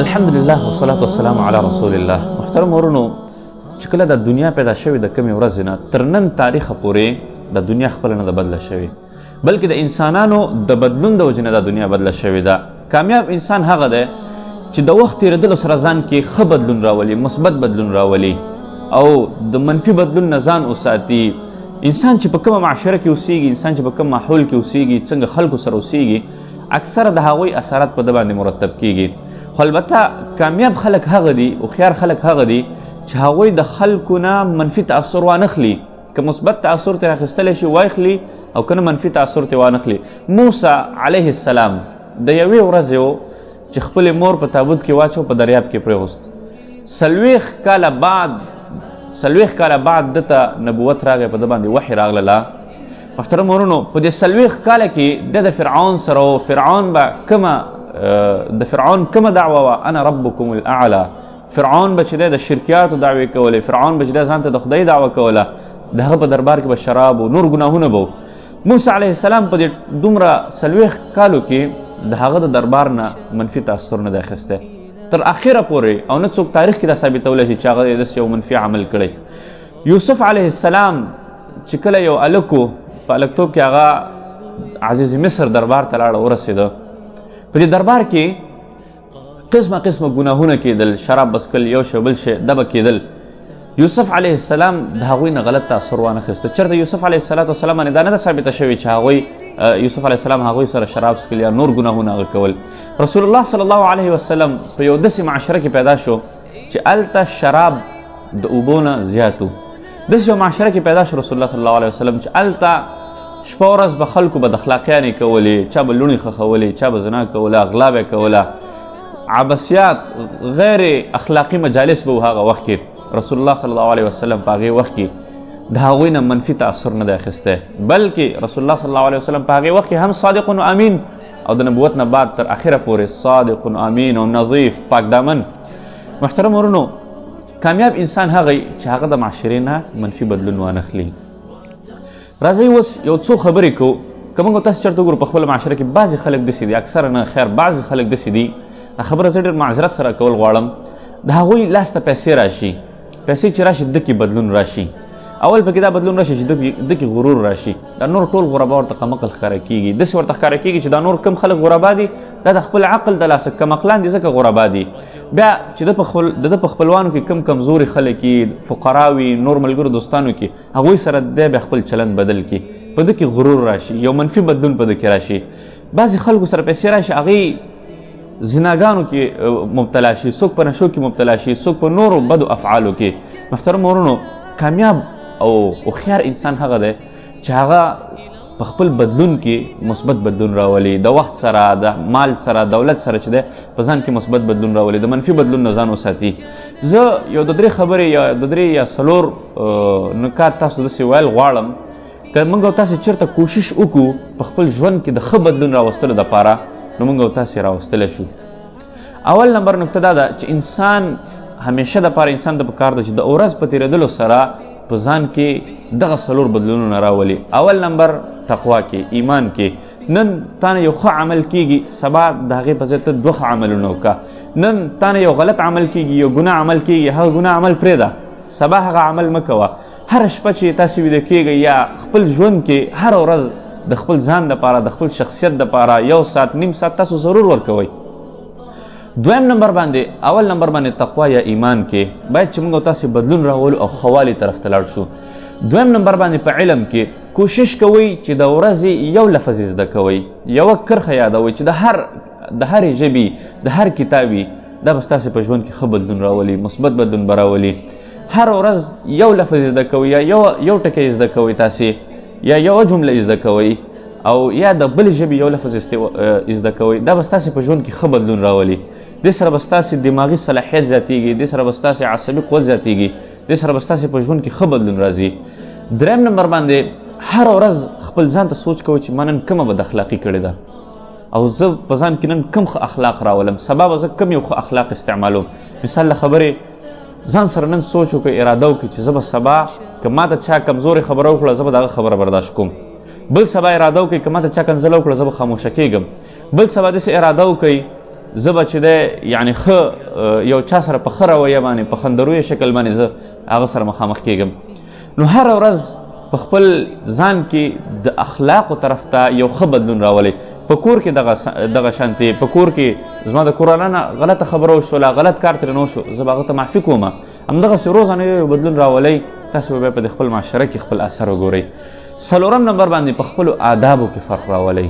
الحمدلله والصلاة والسلام علی رسول الله. محترم ورونو، چې کله د دنیا پیدا شوې د کمې ورځې نه تر نن تاریخه پورې د دنیا خپله نه ده بدله شوې، بلکې د انسانانو د بدلون د وجې نه دا دنیا بدله شوې ده. کامیاب انسان هغه دی چې د وخت تېرېدلو سره ځان کې ښه بدلون راولي، مثبت بدلون راولي او د منفي بدلون نه ځان وساتي. انسان چې په کومه معاشره کې اوسیږي، انسان چې په کوم ماحول کې اوسیږي، څنګه خلکو سره اوسیږي، اکثره د هغوی اثرات په ده باندې مرتب کیږي. خو البته کامیاب خلک هغه دي، هوښیار خلک هغه دي چې هغوی د خلکو نه منفي تاثر وانخلي. که مثبت تاثر ترې اخیستلی شي واخلي او که نه منفي تاثر ترې وانخلي. موسی علیه السلام د یوې ورځې و چې خپلې مور په تابوت کې واچو، په دریاب کې پرېغوست. 40 کاله بعد دته نبوت راغی، په ده باندې وحي راغله. محترم ورونو، په دې 40 کاله کې د فرعون سره و. فرعون به د فرعون کومه دعوه وه؟ انا ربکم الاعلی. فرعون به چې دی د شرکیاتو دعوې کولې، فرعون به چې دی ځان ته د خدای دعوه کوله، د هغه په دربار کې به شراب و نور ګناهونه به و. موسی علیه السلام په دې دومره 40 کالو کې د هغه د دربار نه منفي تاثر نه دی اخیستی تر اخره پورې، او نه څوک تاریخ کې دا ثابتولی شي چې هغه داسې یو منفي عمل کړی. یوسف علیه السلام چې کله یو هلک و، په هلکتوب کې هغه عزیز مصر دربار ته لاړه، ورسېده. په دې دربار کې قسمه ګناهونه کېدل، شراب بسکل، یو شی بل شی دا به کېدل. یوسف علیه السلام د هغوی نه غلط تاثر وانخیسته. چېرته یوسف علیه السلام باندې دا نه ده ثابته شوې چې هغوی یوسف علیه السلام هغوی سره شراب څښل یا نور ګناهونه هغه کول. رسول الله صلی الله علیه وسلم په یو داسې معاشره کې پیدا شو چې هلته شراب د اوبو نه زیات و. داسې یو معاشره کې پیدا شو رسول الله صلی الله علیه وسلم چې هلته شپه ورځ به خلکو بد اخلاقیانې کولې، چا به لوڼې خښولې، چا به زنا کوله، اغلا به یې کوله، عبثیات، غیر اخلاقي مجالس به و هغه وخت کې. رسول الله صلی الله علیه وسلم په هغې وخت کې د هغوی نه منفي تاثر نه دی اخیستی، بلکې رسول الله صلی الله علیه وسلم په هغې وخت کې هم صادق و امین، او د نبوت نه بعد تر اخره پورې صادق و امین او نظیف پاک دامن. محترم ورونو، کامیاب انسان هغه چې هغه د معاشرې نه منفي بدلون وانخلي. راځئ اوس یو څو خبرې کوو. که موږ تاسې چېرته وګورو په خپله معاشره کې بعضې خلک داسې دي، اکثره نه خیر بعضې خلک داسې دي، دا خبره زه ډېر معذرت سره کول غواړم، د هغوی لاس ته پیسې راشي، پیسې چې راشي ده کې بدلون راشي. اول پکې دا بدلون راشي چې ده کې غرور راشي، دا نور ټول غربا ورته کمقل ښکاره کېږي. داسې ورته ښکاره کېږي چې دا نور کم خلک غربا دي، دا د خپل عقل د لاسه کمقلان دي ځکه غربا دي. بیا چې د ده په خپلوانو کې کم کمزوري خلک وي، فقرا وي، نور ملګرو دوستانو کې، هغوی سره دی بیا خپل چلند بدل کړي، په ده کې غرور راشي، یو منفي بدلون په ده کې راشي. بعضې خلکو سره پیسې راشي، هغوی زناګانو کې مبتلا شي، څوک په نشو کې مبتلا شي، څوک په نورو بدو افعالو کې. محترم ورونو، کامیاب او هوښیار انسان هغه دی چې هغه په خپل بدلون کې مثبت بدلون راولي، د وخت سره، د مال سره، دولت سره چې دی په ځان کې مثبت بدلون راولي، د منفي بدلون نه ځان وساتي. زه یو د 3 خبرې یا د 3 یا 4 نکات تاسو داسې ویل غواړم. که موږ او تاسې چېرته کوشش وکړو په خپل ژوند کې د ښه بدلون راوستلو دپاره، نو موږ او تاسې راوستلی شو. اول نمبر نکته دا ده چې انسان همیشه دپاره انسان ته پکار ده چې د ورځ په تېرېدلو سره په ځان کې دغه 4 بدلونونه راولي. اول نمبر تقوا کې، ایمان کې. نن تا نه یو ښه عمل کېږي، سبا د هغې په ځای ته 2 ښه عملونه وکړه. نن تا نه یو غلط عمل کېږي، یو ګناه عمل کېږي، هغه ګناه عمل پرېږده، سبا هغه عمل مه کوه. هره شپه چې تاسې ویده کېږئ یا خپل ژوند کې هره ورځ د خپل ځان دپاره، د خپل شخصیت دپاره 1 ساعت، نیم ساعت تاسو ضرور ورکوئ. دویم نمبر باندې، اول نمبر باندې تقوا یا ایمان کې باید چې موږ او تاسې بدلون راولو او ښه والي طرف ته لاړ شو. دویم نمبر باندې په علم کې کوشش کوئ چې د ورځې یو لفظ زده کوئ، یوه کرښه یادوئ چې د هرې ژبې، د هر کتابي، دا به ستاسې په ژوند کې ښه بدلون راولي، مثبت بدلون به راولي. هر ورځ یو لفظ زده کوئ یا یو ټکی زده کوئ تاسې، یا یوه جمله زده کوئ، او یا د بلې ژبې یو لفظ زده کوئ. دا به ستاسې په ژوند کې ښه بدلون راولي. دې سره به ستاسې دماغي صلاحیت زیاتېږي، دې سره به ستاسې عصبي قوت زیاتېږي، دې سره به ستاسې په ژوند کې ښه بدلون راځي. دریم نمبر باندې هره ورځ خپل ځان ته سوچ کوئ چې ما نن کومه بد اخلاقي کړې ده، او زه په ځان کې نن کوم ښه اخلاق راولم، سبا به زه کوم یو ښه اخلاق استعمالوم. مثال له خبرې ځان سره نن سوچ وکړئ، اراده وکړئ چې زه به سبا که ما ته چا کمزورې خبره وکړه، زه به د هغه خبره برداشت کوم. بل سبا اراده وکړئ که ما ته چا کنځله وکړه، زه به خاموشه کېږم. بل سبا داسې اراده وکړئ زه به چې دی یعنې ښه یو چا سره په ښه رویه باندې په خندرویه شکل باندې زه هغه سره مخامخ کېږم. نو هره ورځ په خپل ځان کې د اخلاقو طرف ته یو ښه بدلون راولئ. په کور کې دغه شانتې په کور کې زما د کورانه نه غلطه خبره وشوله، غلط کار ترې نه وشو، زه به هغه ته معافي کوم. همدغسې روزانه یو بدلون راولئ، تاسې به بیا په د خپل معاشره کې خپل اثر وګورئ. 4 نمبر باندې په خپلو آدابو کې فرق راولئ.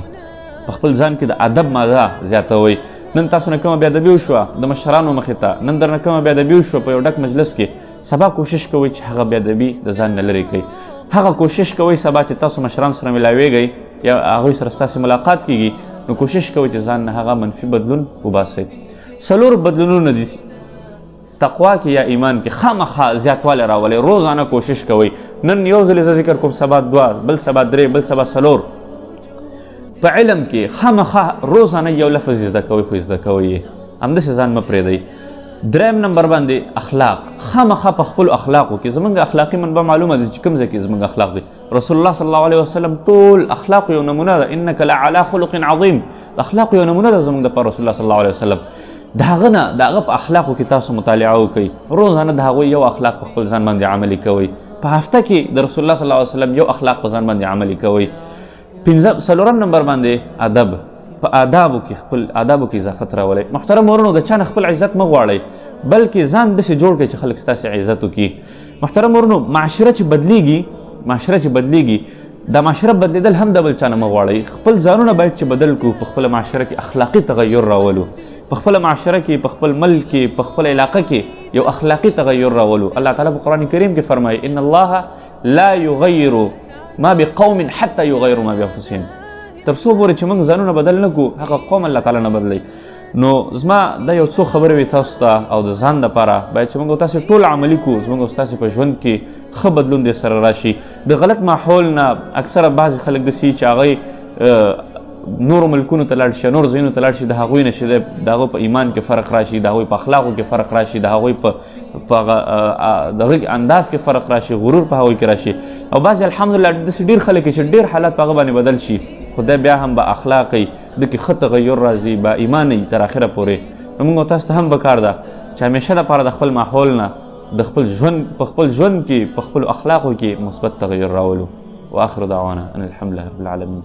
په خپل ځان کې د ادب ماده زیاتوئ. نن تاسو نه کومه بېادبي وشوه د مشرانو مخې ته، نن درنه کومه بېادبي وشوه په یو ډک مجلس کې، سبا کوشش کوئ چې هغه بېادبي د ځان نه لرې کړئ. هغه کوشش کوئ سبا چې تاسو مشران سره ملاویږئ یا هغوی سره ستاسې ملاقات کیږي، نو کوشش کوئ چې ځان نه هغه منفي بدلون وباسئ. 4 بدلونونه دي تقوا کې یا ایمان کې خامخا زیاتوالی راولئ. روزانه کوشش کوئ. نن یو ځلې زه ذکر کوم، سبا 2، بل سبا 3، بل سبا 4. په علم کې خامخا روزانه یو لفظ زده کوئ، خو زده کوئ همداسې ځان مه پرېږدئ. 3 نمبر باندې اخلاق. خامخا په خپلو اخلاقو کې زموږ اخلاقي منبع معلومه ده چې کوم ځای کې زموږ اخلاق دي. رسول الله صلی الله علیه وسلم ټول اخلاق یو نمونه ده. انک لعلی خلق عظیم. اخلاق یو نمونه ده زموږ دپاره رسول الله صلی الله علیه وسلم. د هغه نه د هغه په اخلاقو کې تاسو مطالعه وکئ. روزانه د هغوی یو اخلاق په خپل ځان باندې عملي کوئ. په هفته کې د رسول الله صلی الله علیه وسلم یو اخلاق په ځان باندې عملي کوئ. 4 نمبر باندې ادب. په آدابو کې خپل آدابو کې اضافت راولئ. محترم ورونو، د چا نه خپل عزت مه غواړئ، بلکې ځان داسې جوړ کړئ چې خلک ستاسې عزت وکړي. محترم ورونو، معاشره چې بدلیږي دا معاشره بدلیدل هم د بل چا نه مه غواړئ. خپل ځانونه باید چې بدل کړو، په خپله معاشره کې اخلاقي تغیر راولو، په خپله معاشره کې، په خپل ملک کې، په خپل علاقه کې یو اخلاقي تغیر راولو. الله تعالی په قرآن کریم کې فرمایي ان الله لا یغیر ما بقوم حتى یغیروا ما بانفسهم. تر څو پورې چې موږ ځانونه بدل نه کړو، هغه قوم الله تعالی نه بدلوي. نو زما دا یو څو خبرې وي تاسو ته او د ځان دپاره باید چې موږ تاسې ټول عملي کړو. زموږ او ستاسې په ژوند کې ښه بدلون دې سره راشي. د غلط ماحول نه اکثره بعضې خلک داسې چې هغوی نورو ملکونو ته لاړ شي، نورو ځایونو ته لاړ شي، د هغوی نه چې د هغوی په ایمان کې فرق راشي، د هغوی په اخلاقو کې فرق راشي، د هغوی په دغه انداز کې فرق راشي، غرور په هغوی کې راشي. او بعضې الحمدلله داسې ډېر خلک چې ډېر حالات په هغه باندې بدل شي، خدای بیا هم با اخلاقی د کې ښه تغیر راځي، با ایماني تر اخره پورې. نو موږ تاسو ته هم پکار ده چې همیشه دپاره د خپل ماحول نه د خپل ژوند په خپل ژوند کې په خپلو اخلاقو کې مثبت تغیر راولو. واخر دعوانا ان الحمد لله رب العالمین.